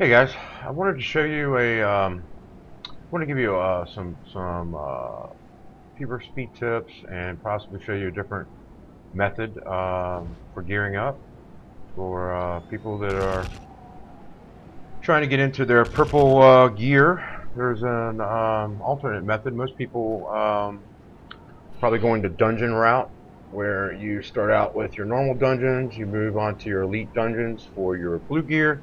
Hey guys, I wanted to show you want to give you some PvP tips and possibly show you a different method for gearing up for people that are trying to get into their purple gear. There's an alternate method. Most people probably going the dungeon route, where you start out with your normal dungeons, you move on to your elite dungeons for your blue gear,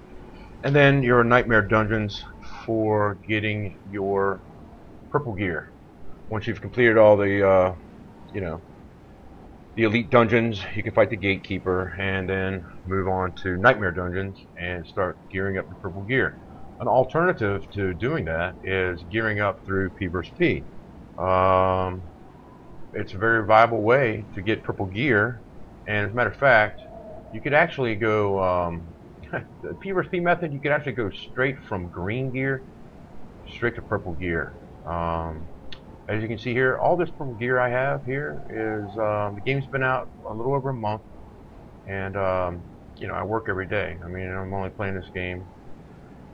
and then your nightmare dungeons for getting your purple gear. Once you've completed all the, you know, the elite dungeons, you can fight the gatekeeper and then move on to nightmare dungeons and start gearing up the purple gear. An alternative to doing that is gearing up through PvP. It's a very viable way to get purple gear, and as a matter of fact, you could actually go the PvP method. You could actually go straight from green gear straight to purple gear. As you can see here, all this purple gear I have here is the game's been out a little over a month, and I work every day. I mean, I'm only playing this game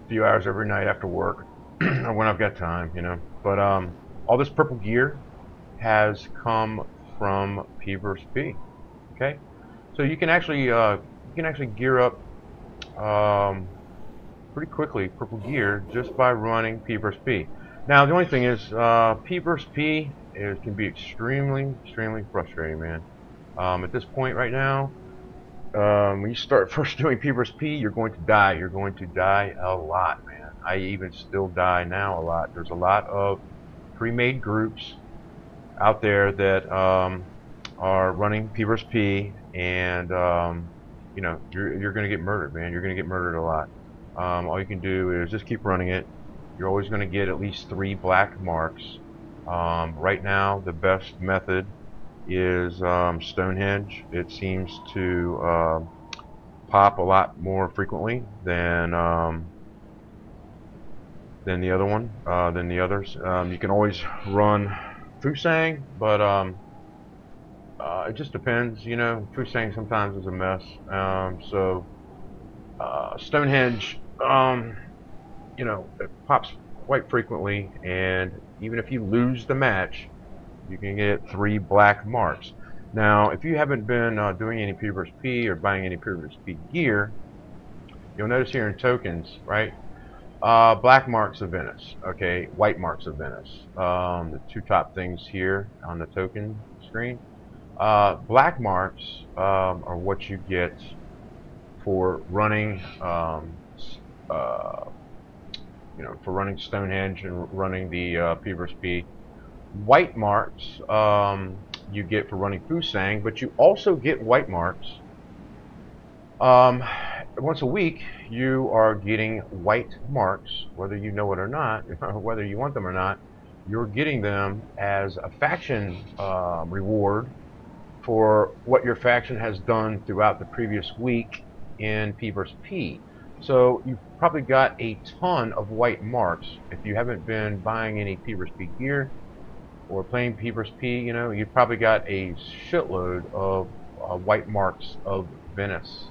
a few hours every night after work when I've got time, But all this purple gear has come from PvP. Okay, so you can actually gear up pretty quickly purple gear just by running PvP. Now the only thing is PvP can be extremely frustrating, man. At this point right now, when you start first doing PvP, you're going to die. You're going to die a lot, man. I even still die now a lot. There's a lot of pre-made groups out there that are running PvP, and you're going to get murdered, man. You're going to get murdered a lot. All you can do is just keep running it. You're always going to get at least 3 black marks. Right now, the best method is Stonehenge. It seems to pop a lot more frequently than the other one, than the others. You can always run Fusang, but it just depends. Fusang sometimes is a mess. Stonehenge, it pops quite frequently, and even if you lose the match, you can get 3 black marks. Now, if you haven't been doing any PvP or buying any PvP gear, you'll notice here in tokens, right? Black marks of Venice, okay, white marks of Venice. The 2 top things here on the token screen. Black marks are what you get for running, for running Stonehenge and running the PvP. White marks you get for running Fusang, but you also get white marks. Once a week, you are getting white marks, whether you know it or not, whether you want them or not. You're getting them as a faction reward for what your faction has done throughout the previous week in PvP. So you've probably got a ton of white marks. If you haven't been buying any PvP gear or playing PvP, you've probably got a shitload of white marks of Venice.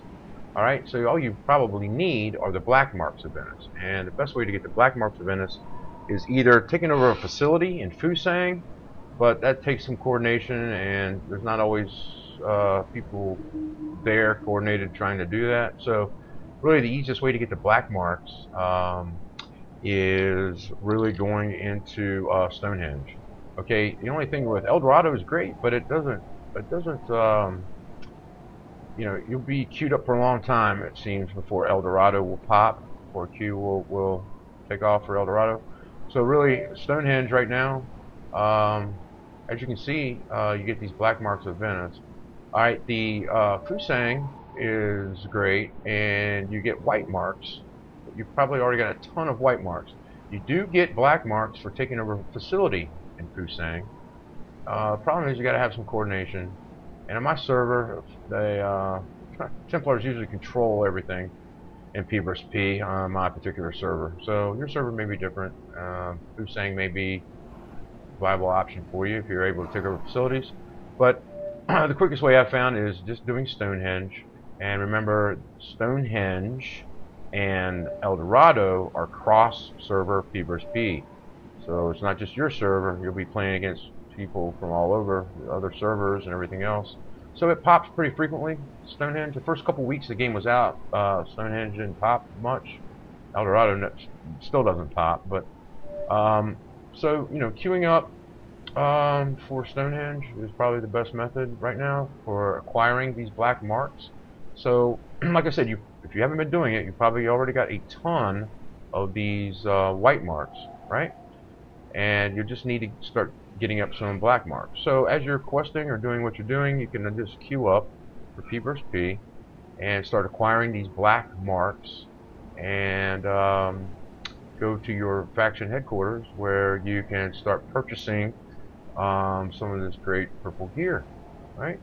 Alright, so all you probably need are the black marks of Venice. And the best way to get the black marks of Venice is either taking over a facility in Fusang, but that takes some coordination, and there's not always people there coordinated trying to do that. So really the easiest way to get the black marks is really going into Stonehenge. Okay, the only thing with El Dorado is great, but it doesn't you'll be queued up for a long time, it seems, before El Dorado will pop, or queue will take off for El Dorado. So really, Stonehenge right now, as you can see, you get these black marks of Venice. Alright, the Fusang is great, and you get white marks. You've probably already got a ton of white marks. You do get black marks for taking over a facility in Fusang. Problem is you got to have some coordination. And on my server, Templars usually control everything in PvP on my particular server. So your server may be different. Fusang may be a viable option for you if you're able to take over facilities. But the quickest way I've found is just doing Stonehenge. And remember, Stonehenge and El Dorado are cross-server PvP. So it's not just your server. You'll be playing against people from all over, other servers and everything else. So it pops pretty frequently. Stonehenge, the first couple weeks the game was out, Stonehenge didn't pop much. El Dorado still doesn't pop, but so you know, queuing up for Stonehenge is probably the best method right now for acquiring these black marks. So, like I said, if you haven't been doing it, you probably already got a ton of these white marks, right? And you just need to start getting up some black marks. So as you're questing or doing what you're doing, you can just queue up for PvP and start acquiring these black marks, and go to your faction headquarters where you can start purchasing some of this great purple gear, right?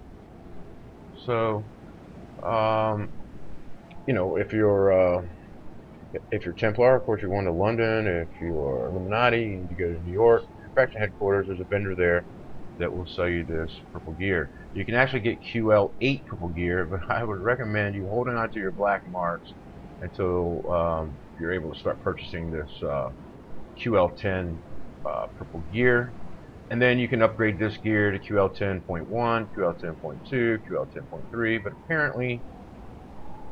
So you know, if you're Templar, of course you're going to London. If you're Illuminati, you need to go to New York. Your faction headquarters, there's a vendor there that will sell you this purple gear. You can actually get QL8 purple gear, but I would recommend you holding on to your black marks until you're able to start purchasing this QL10 purple gear. And then you can upgrade this gear to QL10.1, QL10.2, QL10.3, but apparently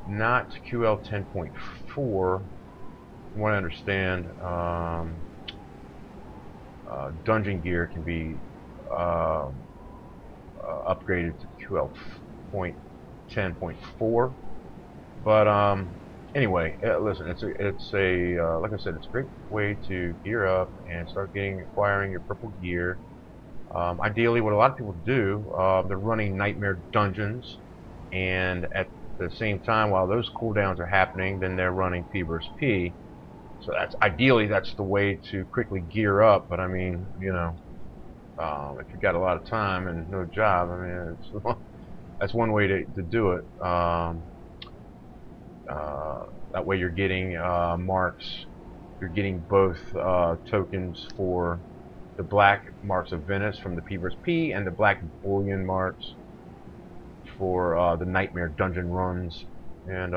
not QL10.4. From what I understand, dungeon gear can be upgraded to QL10.4. But anyway, listen, it's a like I said, it's a great way to gear up and start acquiring your purple gear. Ideally, what a lot of people do, they're running nightmare dungeons, and at the same time, while those cooldowns are happening, then they're running PvP. So ideally that's the way to quickly gear up. But I mean, you know, if you've got a lot of time and no job, I mean, that's one way to do it. That way you're getting marks. You're getting both tokens for the black marks of Venice from the PvP and the black bullion marks for the nightmare dungeon runs. And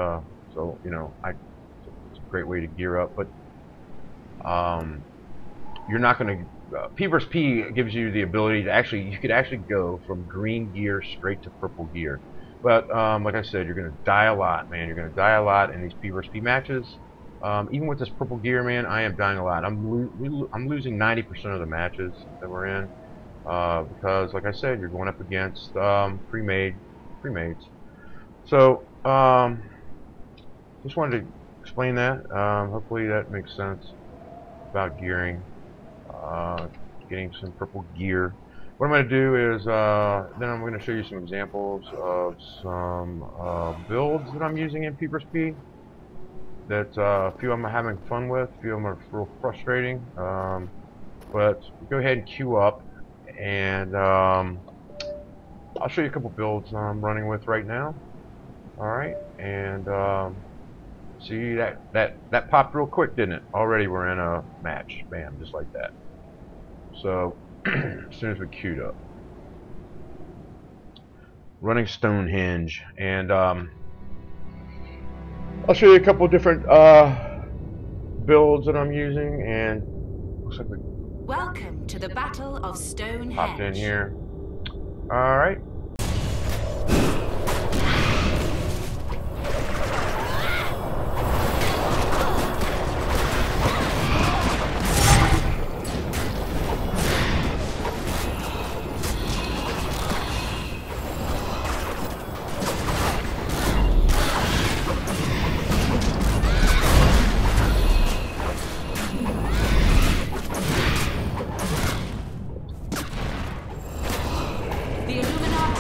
so, you know, it's a great way to gear up. But you're not going to PvP gives you the ability to you could actually go from green gear straight to purple gear. But like I said, you're going to die a lot, man. You're going to die a lot in these PvP matches. Even with this purple gear, man, I am dying a lot. I'm losing 90% of the matches that we're in because, like I said, you're going up against pre-mades. So just wanted to explain that. Hopefully that makes sense about gearing, getting some purple gear. What I'm going to do is then I'm going to show you some examples of some builds that I'm using in PvP that a few of them I'm having fun with, a few of them are real frustrating, but go ahead and queue up, and I'll show you a couple builds I'm running with right now. Alright, and see, that popped real quick, didn't it? Already we're in a match. Bam, just like that. So as soon as we queued up, running Stonehenge, and I'll show you a couple different builds that I'm using, and looks like we Welcome to the Battle of Stonehenge. Popped in here. All right. The Illuminati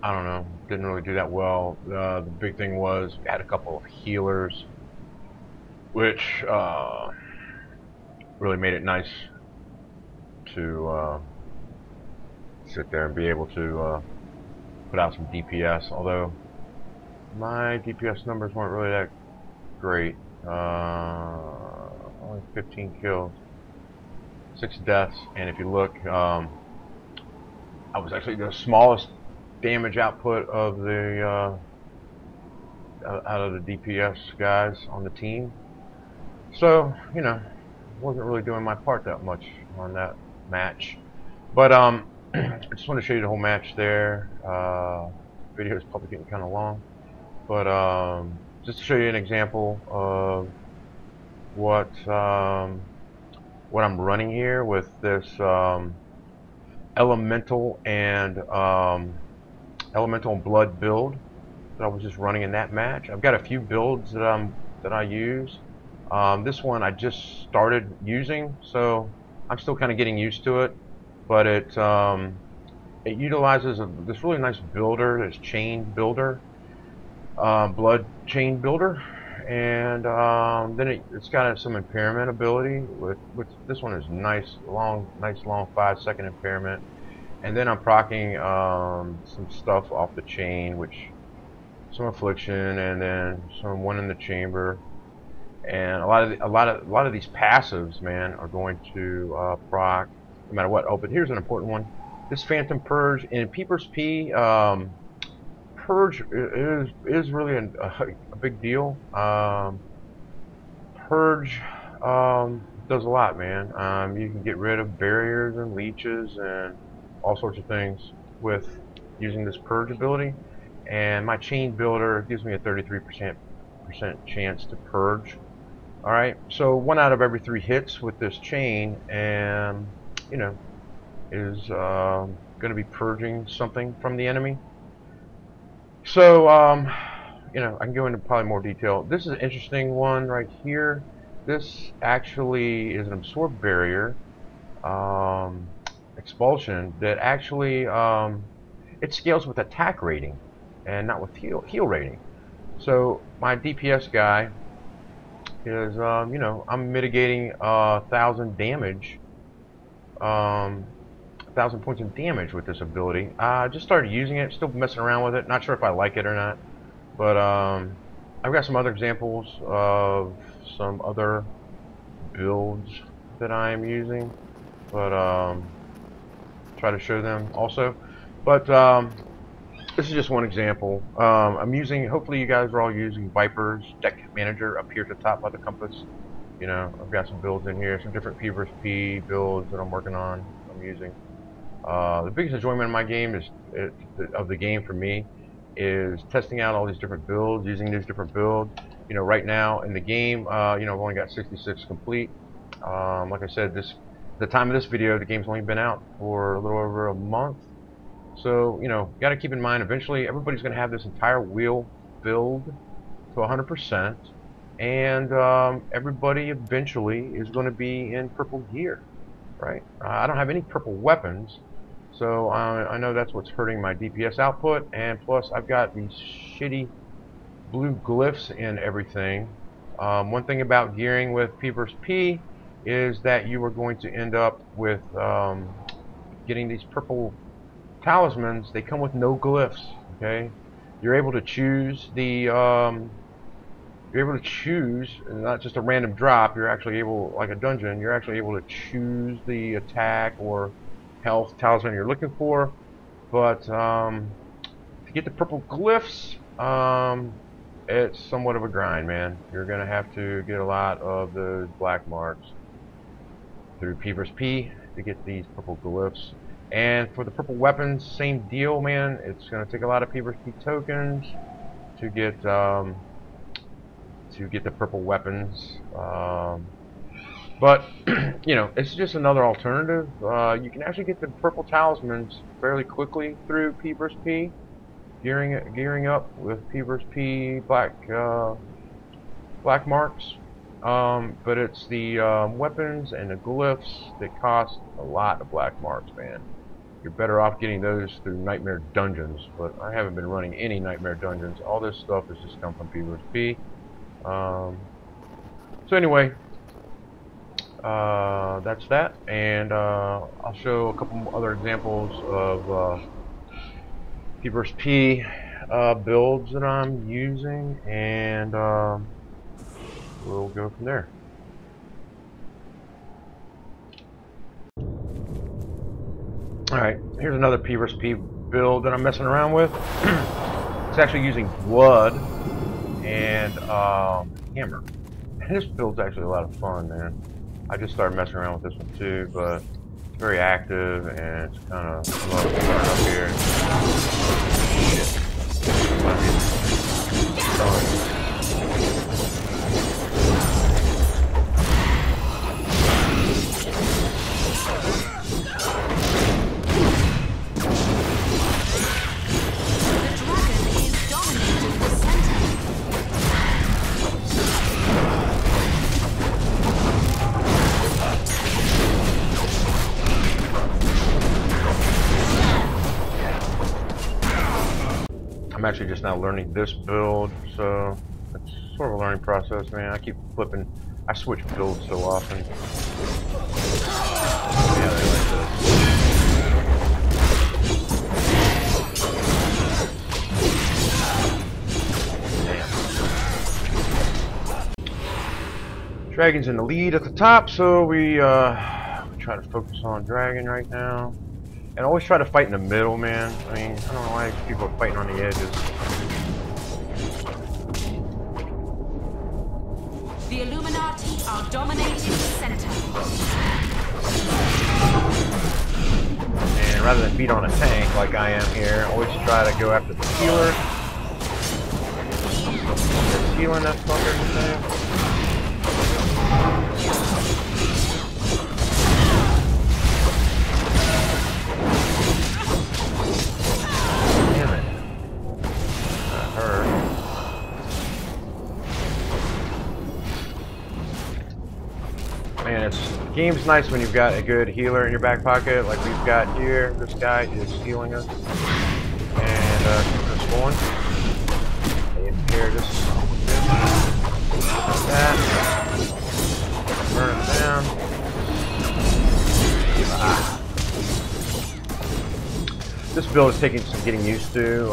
I don't know, didn't really do that well. The big thing was we had a couple of healers, which really made it nice to sit there and be able to put out some DPS. Although my DPS numbers weren't really that great. Only 15 kills, 6 deaths, and if you look, I was actually the smallest damage output of the out of the DPS guys on the team. So, you know, wasn't really doing my part that much on that match. But I just want to show you the whole match there. Video is probably getting kind of long, but just to show you an example of what I'm running here with this elemental and blood build that I was just running in that match. I've got a few builds that I use. This one I just started using, so I'm still kind of getting used to it. But it utilizes this really nice builder, this chain builder, blood chain builder, and then it's got some impairment ability. With this one is nice long 5-second impairment, and then I'm proccing some stuff off the chain, which some affliction, and then some one in the chamber. And a lot of these passives, man, are going to proc no matter what. Oh, but here's an important one. This Phantom Purge in Peepers P. Purge is really a big deal. Purge does a lot, man. You can get rid of barriers and leeches and all sorts of things with using this Purge ability. And my chain builder gives me a 33% chance to purge. Alright, so 1 out of every 3 hits with this chain, and you know, is going to be purging something from the enemy. So you know, I can go into probably more detail. This is an interesting one right here. This actually is an absorb barrier expulsion that actually it scales with attack rating and not with heal rating. So my DPS guy is you know, I'm mitigating 1,000 damage, 1,000 points of damage with this ability. I just started using it, still messing around with it, not sure if I like it or not, but I've got some other examples of some other builds that I am using, but try to show them also. But this is just one example. I'm using, hopefully you guys are all using Viper's deck manager up here at the top by the compass. You know, I've got some builds in here, some different PvP builds that I'm working on, I'm using. The biggest enjoyment of my game of the game for me is testing out all these different builds, using these different builds. You know, right now in the game, you know, I've only got 66 complete. Like I said, the time of this video, the game's only been out for a little over a month. So, you know, got to keep in mind, eventually everybody's going to have this entire wheel filled to 100%, and everybody eventually is going to be in purple gear, right? I don't have any purple weapons, so I know that's what's hurting my DPS output, and plus I've got these shitty blue glyphs in everything. One thing about gearing with P vs P is that you are going to end up with getting these purple talismans. They come with no glyphs. Okay, you're able to choose the not just a random drop. You're actually able, like a dungeon, you're actually able to choose the attack or health talisman you're looking for. But to get the purple glyphs, it's somewhat of a grind, man. You're gonna have to get a lot of those black marks through P vs P to get these purple glyphs. And for the purple weapons, same deal, man. It's going to take a lot of P vs P tokens to get the purple weapons. But you know, it's just another alternative. You can actually get the purple talismans fairly quickly through P vs P, gearing up with P vs P black marks. But it's the weapons and the glyphs that cost a lot of black marks, man. you're better off getting those through nightmare dungeons. But I haven't been running any nightmare dungeons. All this stuff has just come from PvP. So anyway, that's that, and I'll show a couple other examples of PvP builds that I'm using, and we'll go from there. Alright, here's another PvP build that I'm messing around with. It's actually using blood and hammer. And this build's actually a lot of fun, man. I just started messing around with this one too, but it's very active and it's kind of slow up here. Shit. I'm actually just now learning this build, so it's sort of a learning process, man. I keep flipping. I switch builds so often. Yeah, they like this. Damn. Dragon's in the lead at the top, so we try to focus on Dragon right now. And always try to fight in the middle, man. I mean, I don't know why people are fighting on the edges. The Illuminati are dominating the center. And rather than beat on a tank like I am here, always try to go after the healer. Just healing that fucker today. Man, game's nice when you've got a good healer in your back pocket, like we've got here. This guy is healing us and keeping us going. And here, just like that. Burn it down. This build is taking some getting used to.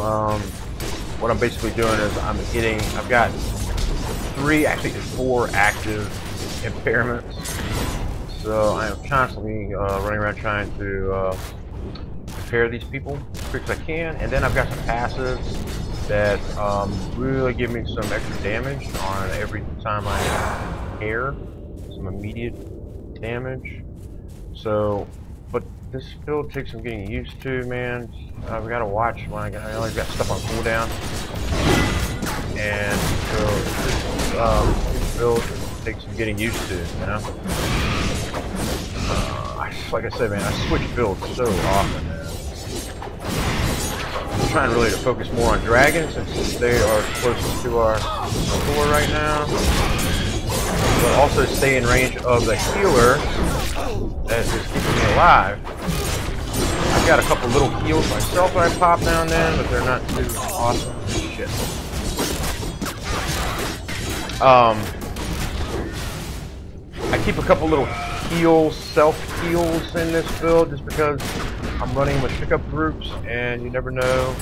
What I'm basically doing is I've got 4 active impairments. So I am constantly running around trying to repair these people as quick as I can, and then I've got some passives that really give me some extra damage on every time I repair, some immediate damage. So, but this build takes some getting used to, man. We gotta watch when I always got stuff on cooldown, and so this build takes some getting used to, you know. Like I said, man, I switch builds so often, man. I'm trying really to focus more on dragons since they are closest to our core right now, but also stay in range of the healer that is keeping me alive. I've got a couple little heals myself that I pop now and then, but they're not too awesome. Shit. I keep a couple little self-heals in this build just because I'm running with pickup groups, and you never know.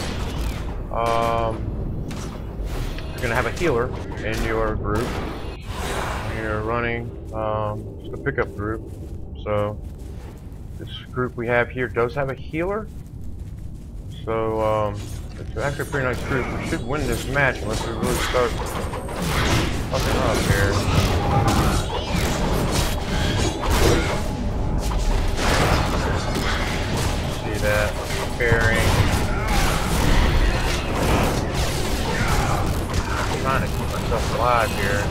You're going to have a healer in your group when you're running just a pickup group. So this group we have here does have a healer. So it's actually a pretty nice group. We should win this match unless we really start fucking up here. That repairing. I'm trying to keep myself alive here.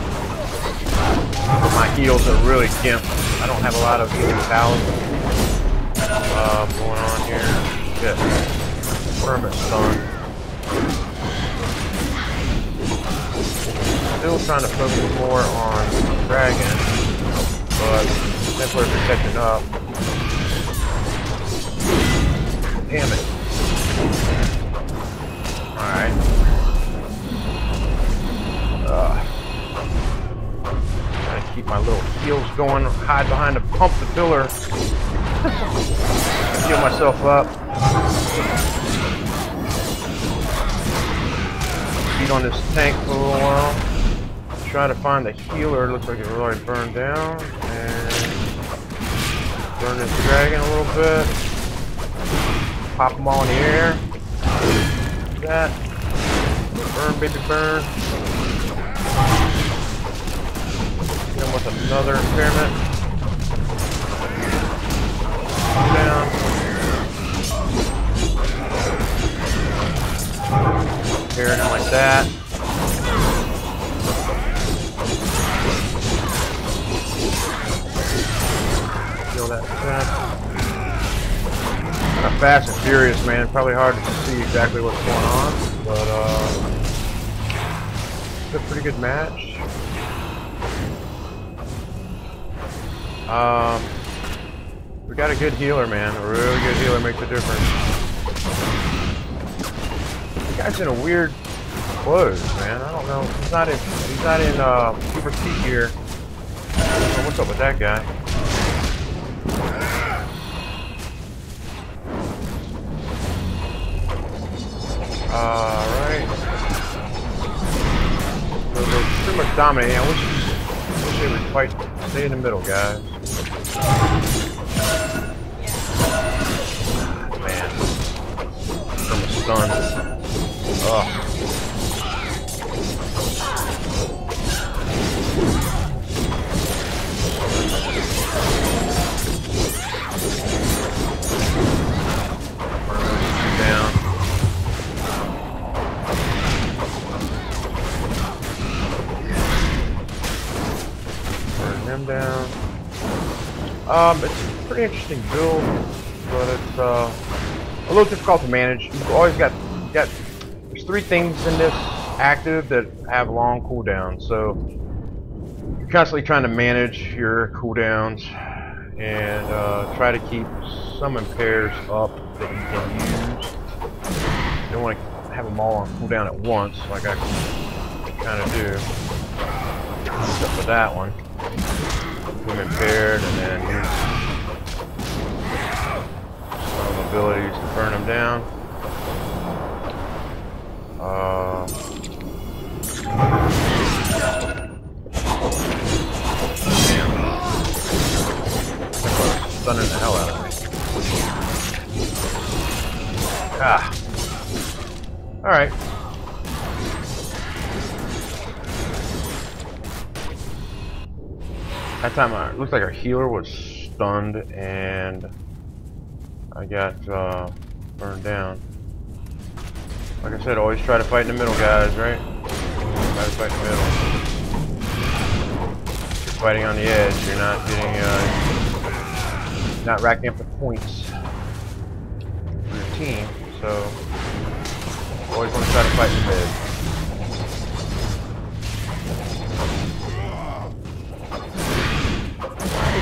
My heals are really gimp. I don't have a lot of healing powers going on here. Shit. Permanent stun. Still trying to focus more on Dragon, but since we're protecting up, Damn it. Alright. Trying to keep my little heels going, hide behind the pump the pillar. Heal myself up. Beat on this tank for a little while. Try to find the healer. Looks like it already burned down. And burn this dragon a little bit. Pop them all in the air. Do that. Burn, baby, burn. Hit him with another impairment. Down. Tearing him like that. Kill that tank. Kind of fast and furious, man. Probably hard to see exactly what's going on, but it's a pretty good match. We got a good healer, man. A really good healer makes a difference. The guy's in a weird clothes, man. I don't know. He's not in PvP gear. I don't know what's up with that guy. Alright. So they're pretty much dominating. I wish they would fight. Stay in the middle, guys. Man. From a stun. Ugh. Down. Burn him down. It's a pretty interesting build, but it's a little difficult to manage. You've always got there's 3 things in this active that have long cooldowns, so you're constantly trying to manage your cooldowns and try to keep some impairs up that you can use. You don't want to have them all on cooldown at once, like I kind of do. Except for that one. Keep them impaired, and then use some abilities to burn them down. Damn. Stunning the hell out of me. Ah. Alright. That time, it looks like our healer was stunned, and I got burned down. Like I said, always try to fight in the middle, guys, right? Try to fight in the middle. If you're fighting on the edge, you're not getting, not racking up the points for your team, so always want to try to fight in the mid.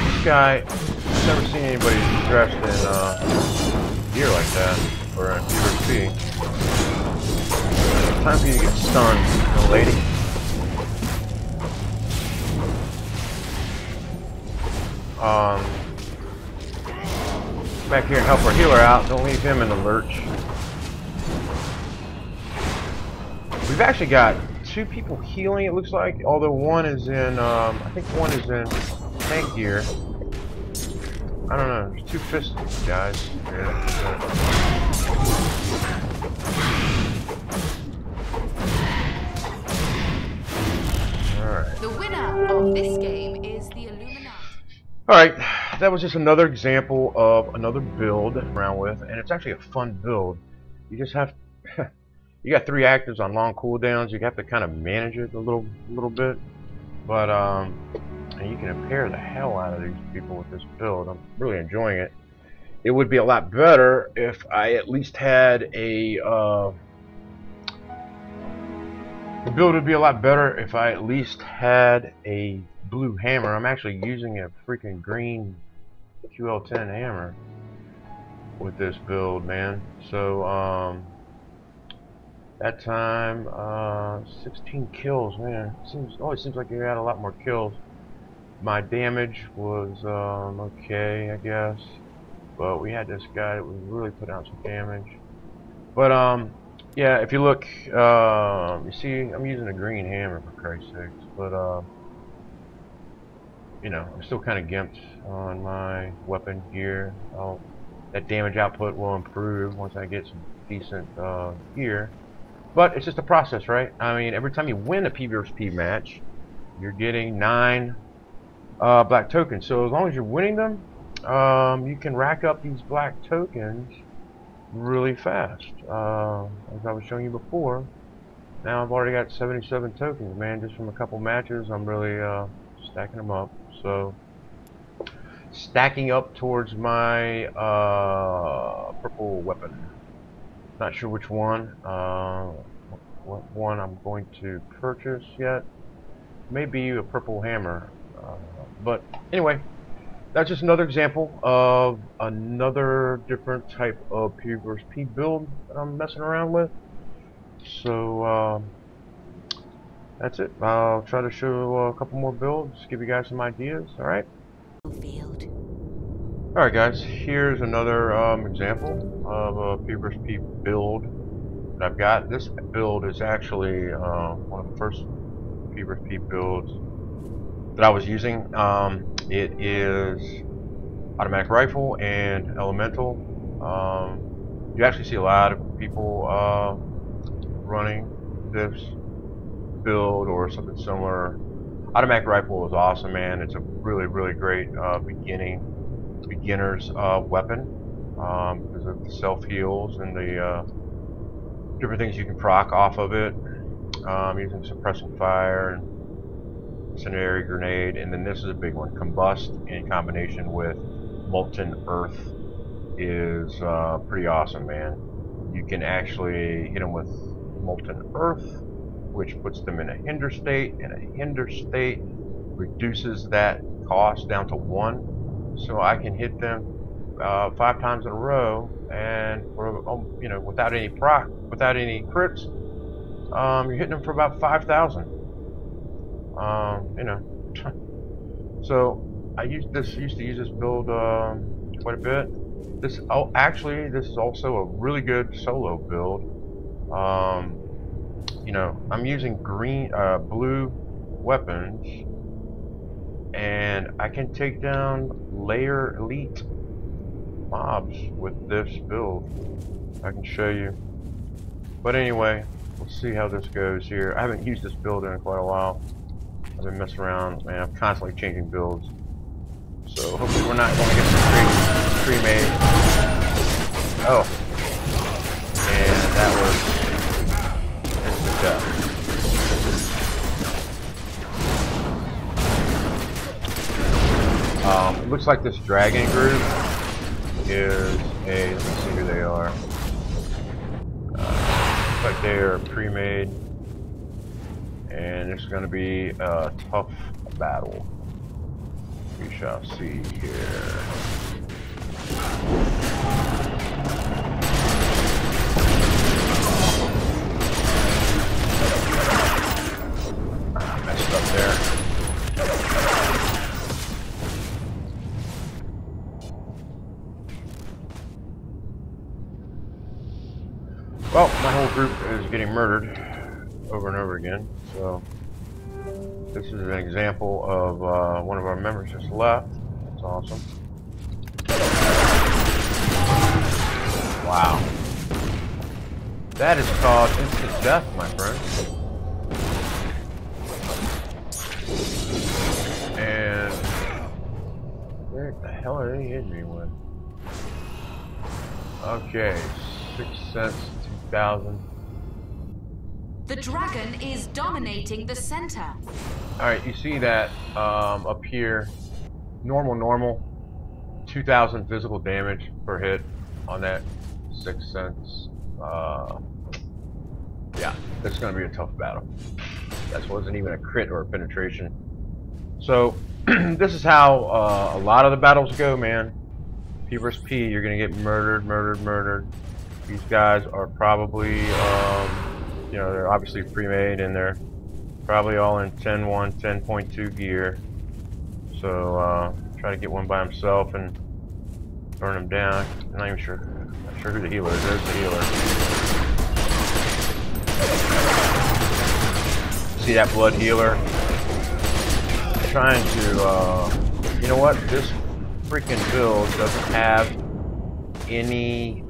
This guy, I've never seen anybody dressed in gear like that, or in PvP. Time for you to get stunned, little lady. Back here and help our healer out. Don't leave him in the lurch. We've actually got 2 people healing, it looks like, although one is in, I think one is in tank gear. I don't know, there's 2 pistols, guys. Yeah. Alright. The winner of this game is the Illuminati. Alright, that was just another example of another build to around with, and it's actually a fun build. You just have you got 3 actives on long cooldowns. You have to kind of manage it a little bit, but and you can impair the hell out of these people with this build. I'm really enjoying it. It would be a lot better if I at least had a the build would be a lot better if I at least had a blue hammer. I'm actually using a freaking green QL10 hammer. with this build, man. So that time 16 kills, man. Always seems like you had a lot more kills. My damage was okay, I guess, but we had this guy that was really putting out some damage. But yeah, if you look, you see I'm using a green hammer, for Christ's sakes, but you know, I'm still kind of gimped on my weapon gear. That damage output will improve once I get some decent gear. But it's just a process, right? I mean, every time you win a PvP match, you're getting 9 black tokens. So as long as you're winning them, you can rack up these black tokens really fast. As I was showing you before, now I've already got 77 tokens, man, just from a couple matches. I'm really stacking them up. So stacking up towards my purple weapon. Not sure which one. What one I'm going to purchase yet. Maybe a purple hammer. But anyway, that's just another example of another different type of PvP build that I'm messing around with. So that's it. I'll try to show a couple more builds, give you guys some ideas. All right. All right, guys. Here's another example of a PvP build that I've got. This build is actually one of the first PvP builds that I was using. It is automatic rifle and elemental. You actually see a lot of people running this build or something similar. Automatic rifle is awesome, man. It's a really great beginner's weapon because of the self heals and the different things you can proc off of it, using suppressing fire and incendiary grenade. And then this is a big one, combust in combination with molten earth is pretty awesome, man. You can actually hit them with molten earth, which puts them in a hinder state, and a hinder state reduces that cost down to 1. So I can hit them 5 times in a row, and for, you know, without any crits, you're hitting them for about 5,000. You know, so I used to use this build quite a bit. Actually, this is also a really good solo build. You know, I'm using blue weapons, and I can take down layer elite mobs with this build. I can show you. But anyway, let's see how this goes here. I haven't used this build in quite a while. I've been messing around, man. I'm constantly changing builds. So hopefully we're not going to get some pre-made. Oh. And that was instant death. It looks like this dragon group is let me see who they are. Looks like they are pre-made, and it's going to be a tough battle. We shall see here. Messed up there. Well, my whole group is getting murdered over and over again, so this is an example of one of our members just left. That's awesome. Wow. That is called instant death, my friend. And where the hell are they hitting me with? Okay, 6 cents, 2,000. The dragon is dominating the center. Alright, you see that up here, normal, 2,000 physical damage per hit on that 6 cents. Yeah, that's going to be a tough battle. That wasn't even a crit or a penetration. So, this is how a lot of the battles go, man. P versus P, you're gonna get murdered, murdered, murdered. These guys are probably, you know, they're obviously pre-made and they're probably all in 10.1, 10.2 gear. So try to get one by himself and burn him down. I'm not even sure. Not sure who the healer is. There's the healer. See that blood healer? Trying to, you know what? This freaking build doesn't have any,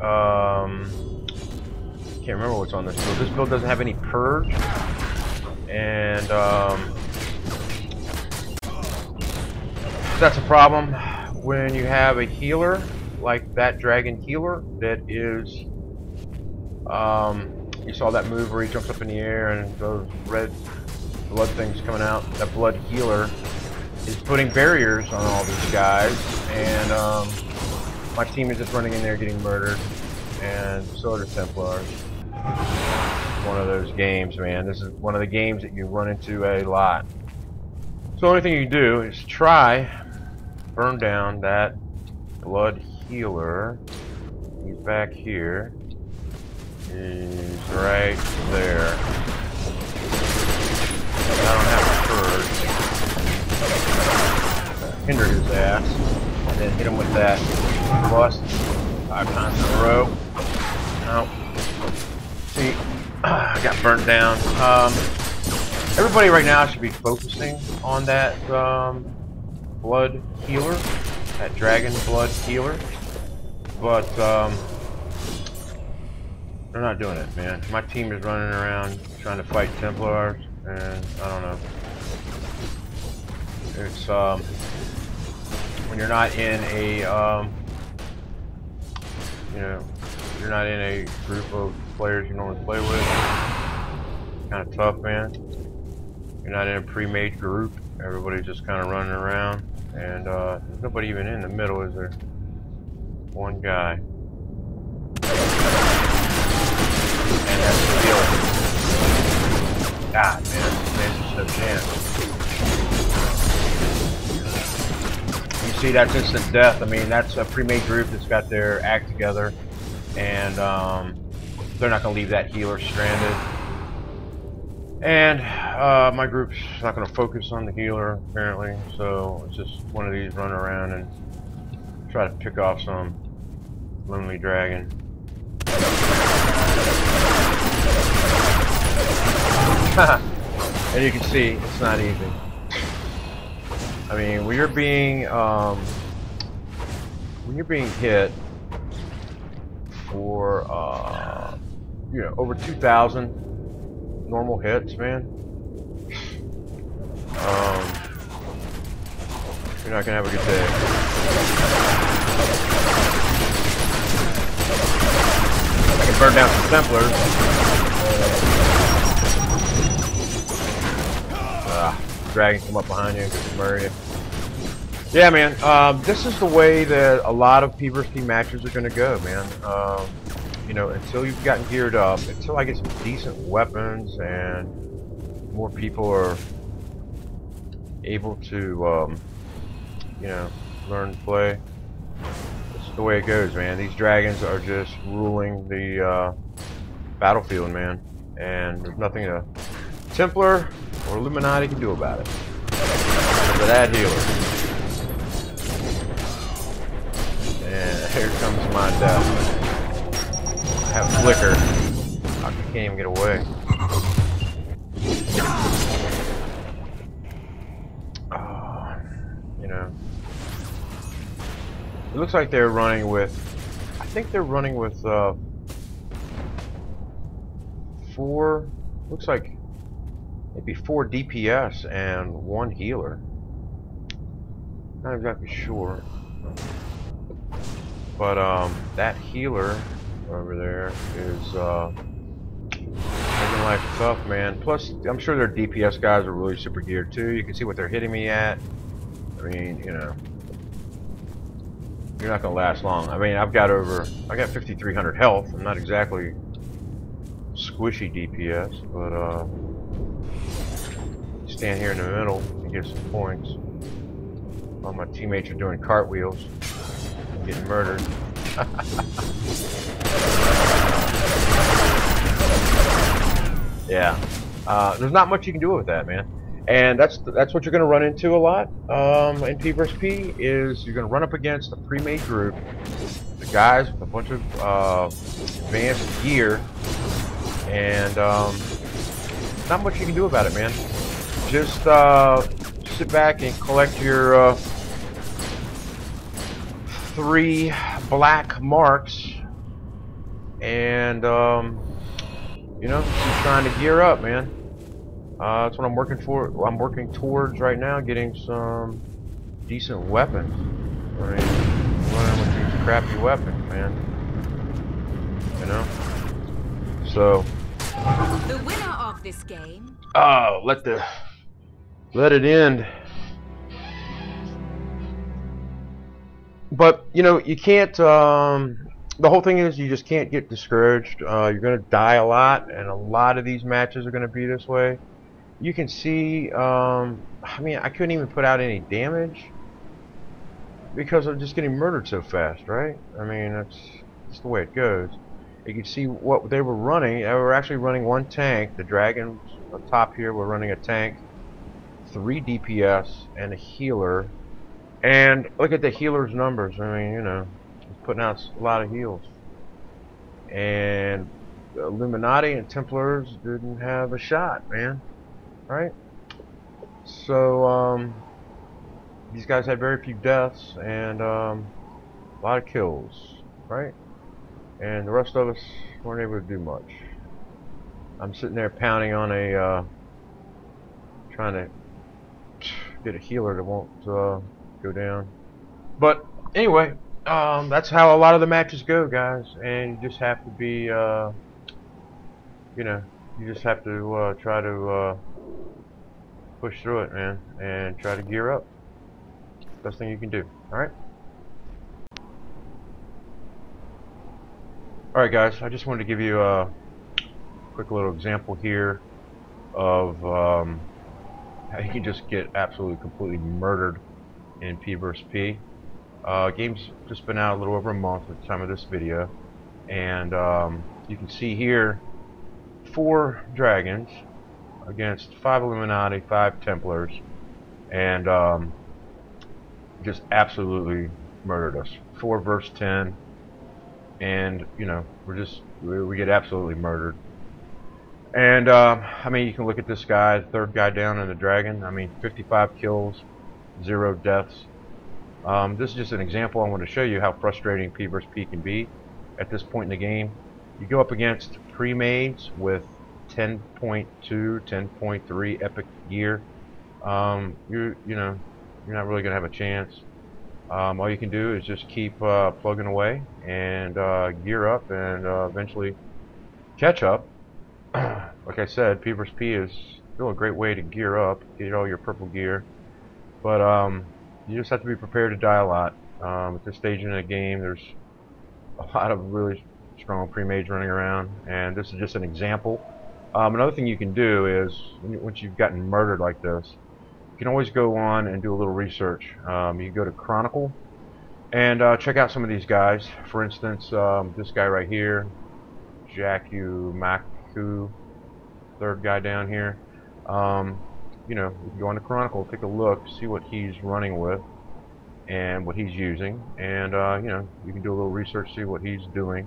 can't remember what's on this build. This build doesn't have any purge, and that's a problem when you have a healer like that dragon healer that is, you saw that move where he jumps up in the air and those red blood things coming out. That blood healer is putting barriers on all these guys, and my team is just running in there getting murdered, and so are the Templars. One of those games, man. This is one of the games that you run into a lot. So the only thing you can do is try burn down that blood healer. He's back here. He's right there. I don't have a purge. Hinder his ass. And then hit him with that lust 5 times in a row. Oh. See, I got burnt down. Everybody right now should be focusing on that blood healer, that dragon blood healer, but they're not doing it, man. My team is running around trying to fight Templars, and I don't know. It's when you're not in a you know, you're not in a group of players you normally play with. Kind of tough, man. You're not in a pre-made group. Everybody's just kind of running around, and there's nobody even in the middle, is there? One guy. And that's the deal. God, man, just no chance. You see, that's instant death. I mean, that's a pre-made group that's got their act together, and they're not going to leave that healer stranded. And my group's not going to focus on the healer, apparently, so it's just one of these run around and try to pick off some lonely dragon. And you can see, it's not easy. I mean, when you're being hit for, you know, over 2,000 normal hits, man, you're not gonna have a good day. I can burn down some Templars. Dragon come up behind you and get to murder you. Yeah, man, this is the way that a lot of P vs P matches are gonna go, man. You know, until you've gotten geared up, until I get some decent weapons and more people are able to, you know, learn to play. This is the way it goes, man. These dragons are just ruling the battlefield, man. And there's nothing a Templar or Illuminati can do about it. Look at that healer. And here comes my death. I have a flicker. I can't even get away. You know. It looks like they're running with, I think they're running with 4, looks like maybe 4 DPS and 1 healer. Not exactly sure. But that healer over there is making life tough, man. Plus, I'm sure their DPS guys are really super geared too. You can see what they're hitting me at. I mean, you know, you're not gonna last long. I mean, I got 5,300 health. I'm not exactly squishy DPS, but stand here in the middle and get some points while my teammates are doing cartwheels. getting murdered. Yeah, there's not much you can do with that, man. And that's what you're going to run into a lot in P versus P. Is you're going to run up against a pre-made group, the guys with a bunch of advanced gear, and not much you can do about it, man. Just sit back and collect your 3 black marks, and you know, keep trying to gear up, man. That's what I'm working for. I'm working towards right now, getting some decent weapons. I mean, running with these crappy weapons, man. You know. So. The winner of this game. Oh, let it end. But you know, you can't. The whole thing is, you just can't get discouraged. You're gonna die a lot, and a lot of these matches are gonna be this way. You can see, I mean, I couldn't even put out any damage because I'm just getting murdered so fast, right? I mean, that's the way it goes. You can see what they were running. They were actually running 1 tank. The dragons on top here were running a tank, 3 DPS, and a healer. And look at the healer's numbers. I mean, you know, he's putting out a lot of heals. And the Illuminati and Templars didn't have a shot, man. Right? So, these guys had very few deaths and a lot of kills, right? And the rest of us weren't able to do much. I'm sitting there pounding on a, trying to get a healer that won't go down. But anyway, that's how a lot of the matches go, guys. And you just have to be, you know, you just have to try to push through it, man, and try to gear up. Best thing you can do. Alright? Alright, guys, I just wanted to give you a quick little example here of how you can just get absolutely completely murdered in P versus P. Game's just been out a little over a month at the time of this video, and you can see here 4 dragons against 5 Illuminati, 5 Templars, and just absolutely murdered us. 4 versus 10, and you know, we get absolutely murdered. And I mean, you can look at this guy, 3rd guy down in the dragon. I mean, 55 kills, 0 deaths. This is just an example. I want to show you how frustrating P versus P can be at this point in the game. You go up against pre-mades with 10.2, 10.3 epic gear. You know, you're not really gonna have a chance. All you can do is just keep plugging away and gear up and eventually catch up. Like I said, P versus P is still a great way to gear up, get all your purple gear. But you just have to be prepared to die a lot. At this stage in the game, there's a lot of really strong pre-mades running around, and this is just an example. Another thing you can do is, once you've gotten murdered like this, you can always go on and do a little research. You can go to Chronicle and check out some of these guys. For instance, this guy right here, Jaku Maku, 3rd guy down here. You know, you can go on to Chronicle, take a look, see what he's running with and what he's using, and you know, you can do a little research, see what he's doing.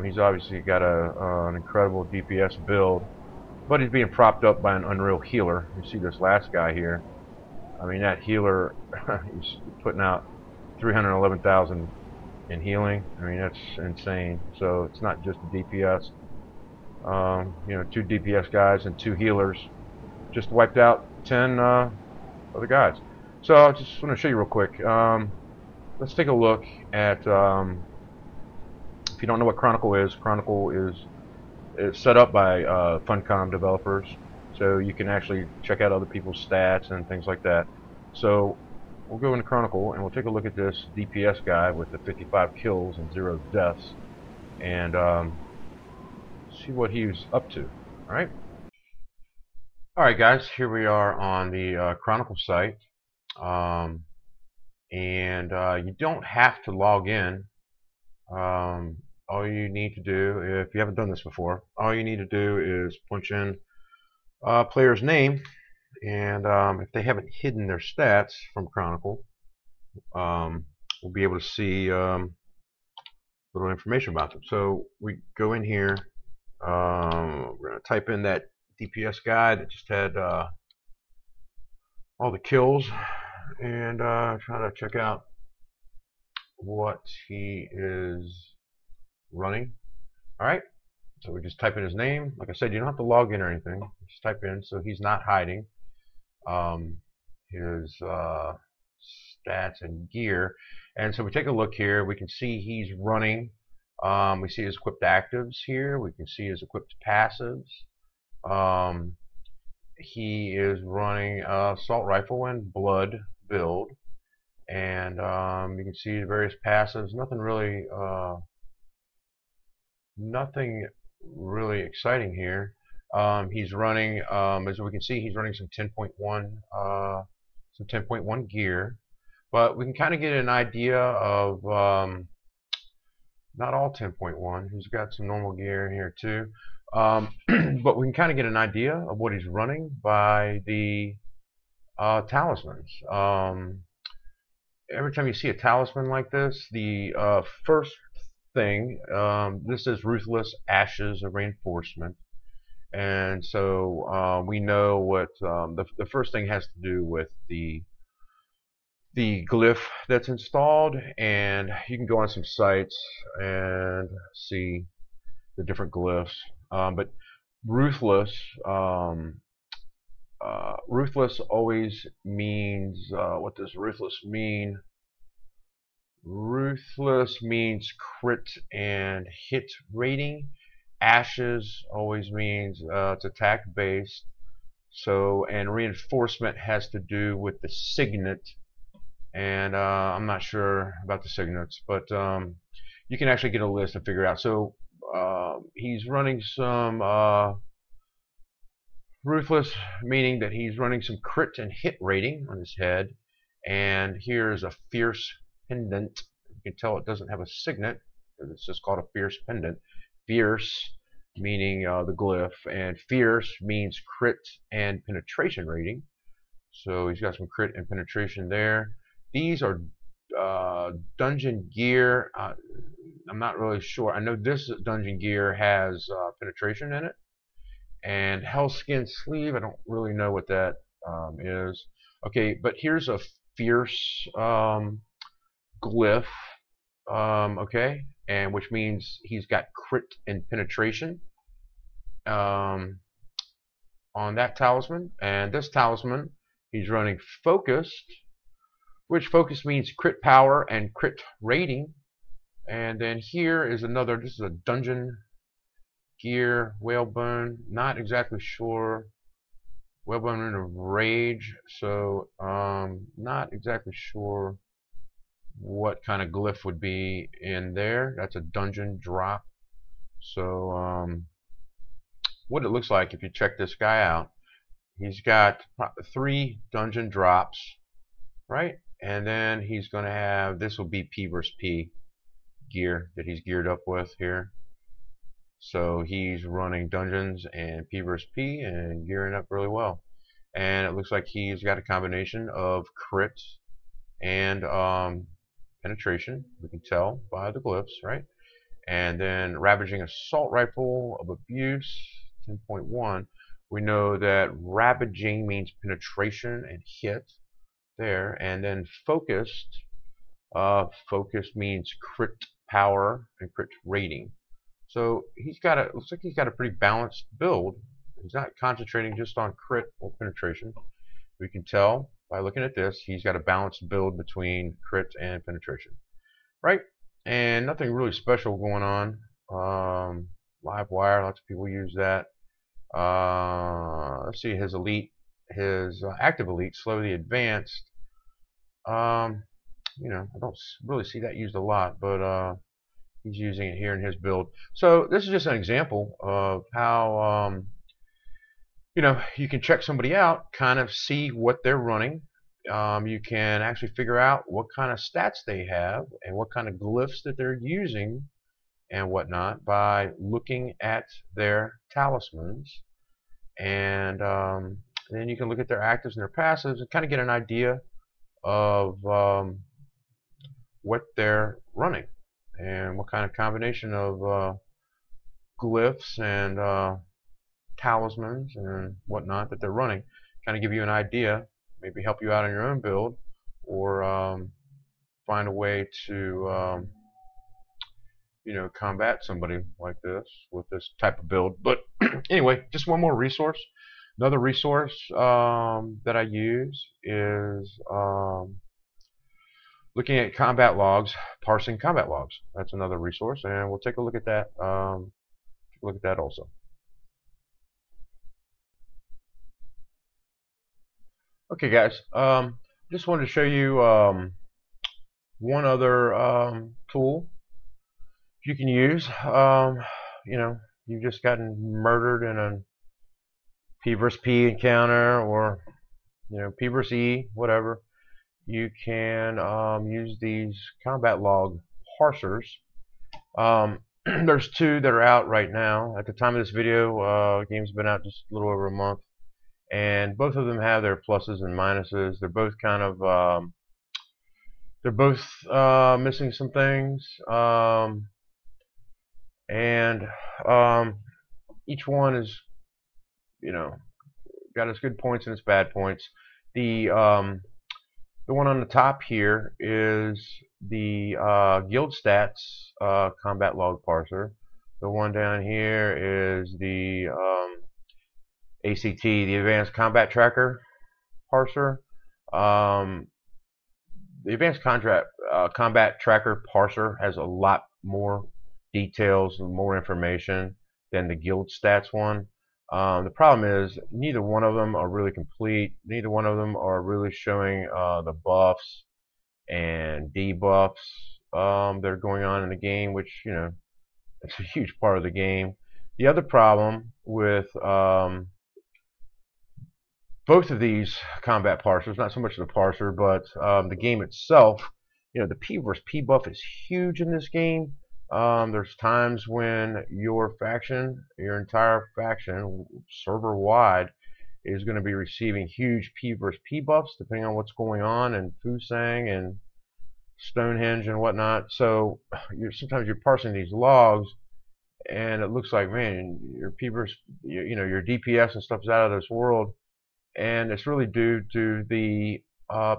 He's obviously got an incredible DPS build, but he's being propped up by an unreal healer. You see this last guy here. I mean, that healer, he's putting out 311,000 in healing. I mean, that's insane. So it's not just the DPS. You know, 2 DPS guys and 2 healers just wiped out 10 other guys. So I just want to show you real quick. Let's take a look at, if you don't know what Chronicle is it's set up by Funcom developers, so you can actually check out other people's stats and things like that. So we'll go into Chronicle and we'll take a look at this DPS guy with the 55 kills and 0 deaths, and see what he's up to. Alright? Alright guys, here we are on the Chronicle site. and you don't have to log in. All you need to do, if you haven't done this before, all you need to do is punch in player's name, and if they haven't hidden their stats from Chronicle, we'll be able to see little information about them. So we go in here, we're going to type in that DPS guy that just had all the kills, and try to check out what he is running. Alright, so we just type in his name. Like I said, you don't have to log in or anything. Just type in, so he's not hiding his stats and gear. And so we take a look here. We can see he's running. We see his equipped actives here. We can see his equipped passives. He is running assault rifle and blood build. And you can see the various passives. Nothing really exciting here. He's running, as we can see, he's running some 10.1 gear, but we can kind of get an idea of not all 10.1. He's got some normal gear in here too, but we can kind of get an idea of what he's running by the talismans. Every time you see a talisman like this, the first thing, this is Ruthless Ashes of Reinforcement, and so we know what the first thing has to do with the glyph that's installed, and you can go on some sites and see the different glyphs, but Ruthless Ruthless always means, what does Ruthless mean? Ruthless means crit and hit rating. Ashes always means it's attack based. So, and reinforcement has to do with the signet, and I'm not sure about the signets, but you can actually get a list and figure it out. So he's running some Ruthless, meaning that he's running some crit and hit rating on his head, and here's a fierce pendant. You can tell it doesn't have a signet because it's just called a fierce pendant. Fierce meaning the glyph, and fierce means crit and penetration rating. So he's got some crit and penetration there. These are dungeon gear. I'm not really sure. I know this dungeon gear has penetration in it. And Hellskin Sleeve, I don't really know what that is. Okay, but here's a fierce glyph, okay, and which means he's got crit and penetration on that talisman. And this talisman, he's running focused, which focus means crit power and crit rating. And then here is another, this is a dungeon gear, whalebone, not exactly sure. Whalebone of Rage, so not exactly sure what kind of glyph would be in there. That's a dungeon drop. So what it looks like if you check this guy out, he's got 3 dungeon drops, right? And then he's going to have, this will be P versus P gear that he's geared up with here. So he's running dungeons and P versus P and gearing up really well. And it looks like he's got a combination of crit and penetration. We can tell by the glyphs, right? And then Ravaging Assault Rifle of Abuse, 10.1. We know that Ravaging means penetration and hit there. And then Focused, focused means crit power and crit rating. So he's got a, looks like he's got a pretty balanced build. He's not concentrating just on crit or penetration. We can tell by looking at this, he's got a balanced build between crit and penetration, right? And nothing really special going on. Live wire, lots of people use that. Let's see, his elite, his active elite, slowly advanced. You know, I don't really see that used a lot, but he's using it here in his build. So this is just an example of how you know, you can check somebody out, kind of see what they're running, you can actually figure out what kind of stats they have and what kind of glyphs that they're using and whatnot by looking at their talismans. And then you can look at their actives and their passives and kind of get an idea of what they're running and what kind of combination of glyphs and talismans and whatnot that they're running. Kind of give you an idea, maybe help you out on your own build, or find a way to combat somebody like this with this type of build. But anyway, just one more resource. Another resource that I use is looking at combat logs, parsing combat logs. That's another resource, and we'll take a look at that. Also. Okay, guys. Just wanted to show you one other tool you can use. You've just gotten murdered in a P versus P encounter, or P versus E, whatever. You can use these combat log parsers. There's two that are out right now. At the time of this video, the game's been out just a little over a month, and both of them have their pluses and minuses. They're both kind of missing some things, and each one is got its good points and its bad points. The one on the top here is the guild stats combat log parser. The one down here is the ACT, the advanced combat tracker parser. The advanced combat tracker parser has a lot more details and more information than the guild stats one. The problem is neither one of them are really complete. Neither one of them are really showing the buffs and debuffs that are going on in the game, which it's a huge part of the game. The other problem with both of these combat parsers, not so much the parser, but the game itself, the P versus P buff is huge in this game. There's times when your entire faction, server-wide, is going to be receiving huge P versus P buffs, depending on what's going on in Fusang and Stonehenge and whatnot. So sometimes you're parsing these logs, and it looks like, man, your P versus, your DPS and stuff is out of this world, and it's really due to the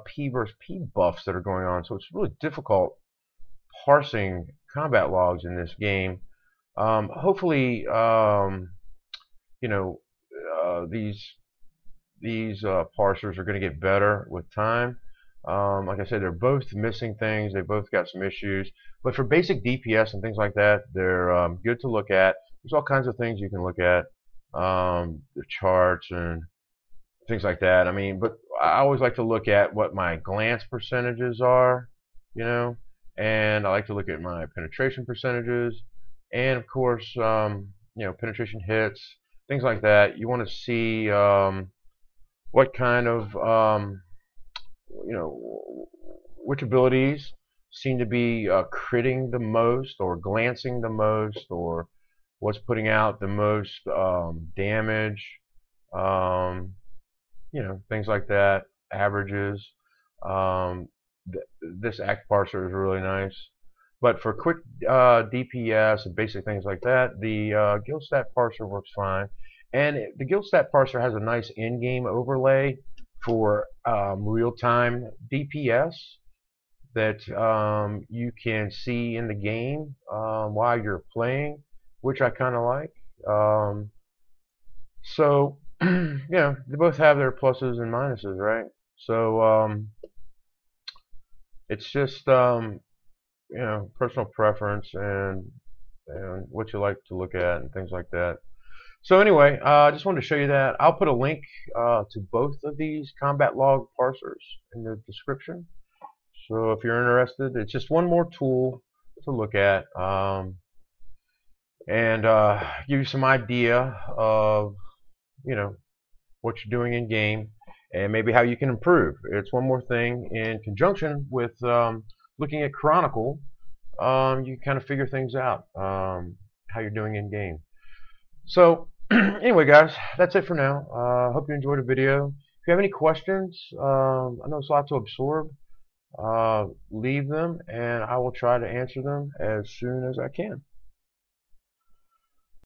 P versus P buffs that are going on. So it's really difficult parsing combat logs in this game. Hopefully, these parsers are going to get better with time. Like I said, they're both missing things. They both got some issues. But for basic DPS and things like that, they're good to look at. There's all kinds of things you can look at, the charts and things like that. I mean, but I always like to look at what my glance percentages are, and I like to look at my penetration percentages, and of course, penetration hits, things like that. You want to see what kind of, which abilities seem to be critting the most, or glancing the most, or what's putting out the most damage. Things like that, averages. This act parser is really nice. But for quick DPS and basic things like that, the guild stat parser works fine. And the guild stat parser has a nice in-game overlay for real-time DPS that you can see in the game while you're playing, which I kind of like. So they both have their pluses and minuses, right? So it's just personal preference and what you like to look at and things like that. So anyway, I just wanted to show you that. I'll put a link to both of these combat log parsers in the description. So if you're interested, it's just one more tool to look at, and give you some idea of what you're doing in game. and maybe how you can improve. It's one more thing in conjunction with looking at Chronicle. You kind of figure things out, how you're doing in game. So anyway, guys, that's it for now. Hope you enjoyed the video. If you have any questions, I know it's a lot to absorb. Leave them, and I will try to answer them as soon as I can.